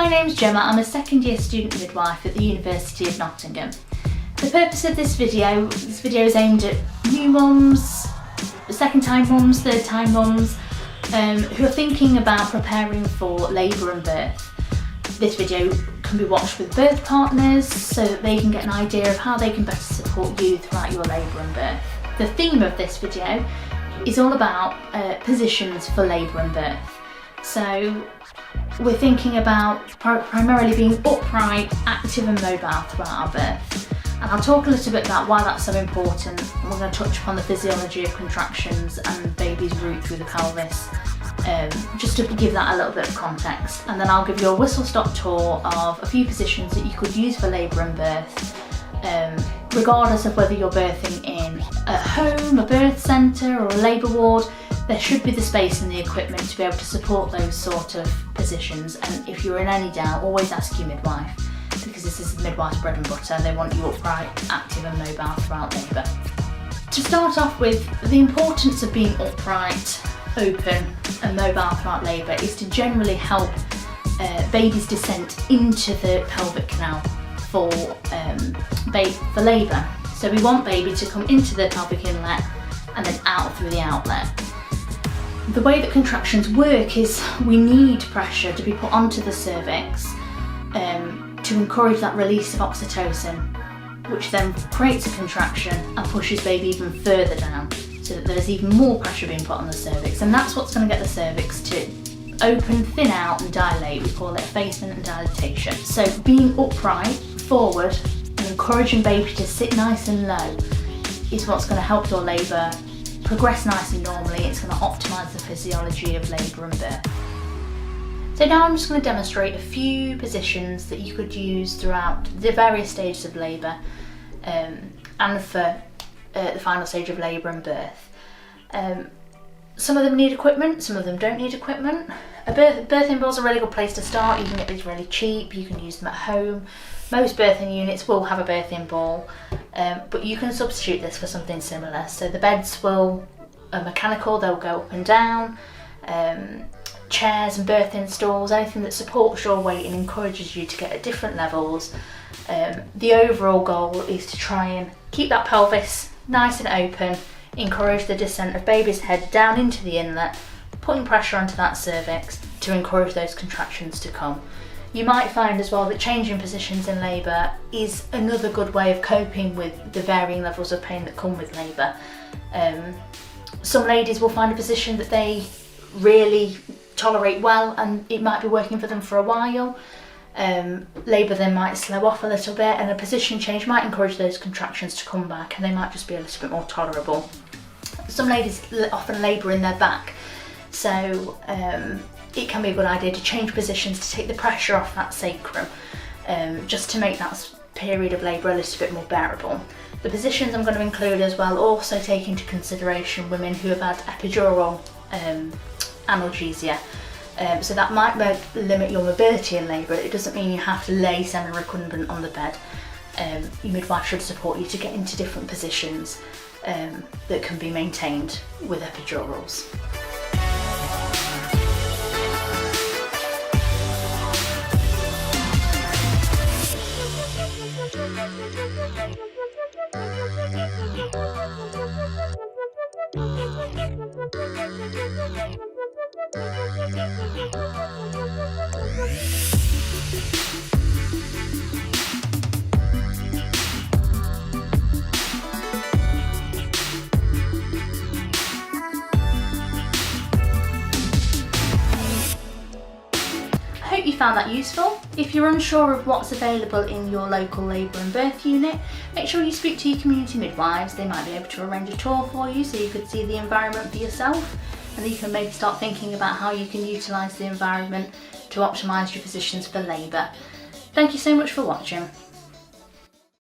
My name's Gemma, I'm a second year student midwife at the University of Nottingham. The purpose of this video is aimed at new mums, second time mums, third time mums, who are thinking about preparing for labour and birth. This video can be watched with birth partners so that they can get an idea of how they can better support you throughout your labour and birth. The theme of this video is all about positions for labour and birth. So we're thinking about primarily being upright, active and mobile throughout our birth. And I'll talk a little bit about why that's so important. And we're going to touch upon the physiology of contractions and baby's route through the pelvis, just to give that a little bit of context. And then I'll give you a whistle-stop tour of a few positions that you could use for labour and birth, regardless of whether you're birthing in a home, a birth centre or a labour ward. There should be the space and the equipment to be able to support those sort of positions, and if you're in any doubt, always ask your midwife, because this is the midwife's bread and butter. They want you upright, active and mobile throughout labour. To start off with, the importance of being upright, open and mobile throughout labour is to generally help baby's descent into the pelvic canal for labour. So we want baby to come into the pelvic inlet and then out through the outlet. The way that contractions work is we need pressure to be put onto the cervix to encourage that release of oxytocin, which then creates a contraction and pushes baby even further down, so that there's even more pressure being put on the cervix, and that's what's going to get the cervix to open, thin out and dilate. We call it effacement and dilatation. So being upright, forward and encouraging baby to sit nice and low is what's going to help your labour progress nice and normally. It's going to optimise the physiology of labour and birth. So now I'm just going to demonstrate a few positions that you could use throughout the various stages of labour and for the final stage of labour and birth. Some of them need equipment, some of them don't need equipment. A birthing ball is a really good place to start. You can get these really cheap, you can use them at home. Most birthing units will have a birthing ball, but you can substitute this for something similar. So the beds are mechanical, they'll go up and down. Chairs and birthing stools, anything that supports your weight and encourages you to get at different levels. The overall goal is to try and keep that pelvis nice and open, encourage the descent of baby's head down into the inlet, putting pressure onto that cervix to encourage those contractions to come. You might find as well that changing positions in labour is another good way of coping with the varying levels of pain that come with labour. Some ladies will find a position that they really tolerate well and it might be working for them for a while. Labour then might slow off a little bit and a position change might encourage those contractions to come back and they might just be a little bit more tolerable. Some ladies often labour in their back, so it can be a good idea to change positions to take the pressure off that sacrum, just to make that period of labour a little bit more bearable. The positions I'm going to include as well also take into consideration women who have had epidural analgesia. So that might limit your mobility in labour. It doesn't mean you have to lay semi-recumbent on the bed. Your midwife should support you to get into different positions that can be maintained with epidurals. I hope you found that useful. If you're unsure of what's available in your local labour and birth unit, make sure you speak to your community midwives. They might be able to arrange a tour for you so you could see the environment for yourself, and then you can maybe start thinking about how you can utilise the environment to optimise your positions for labour. Thank you so much for watching.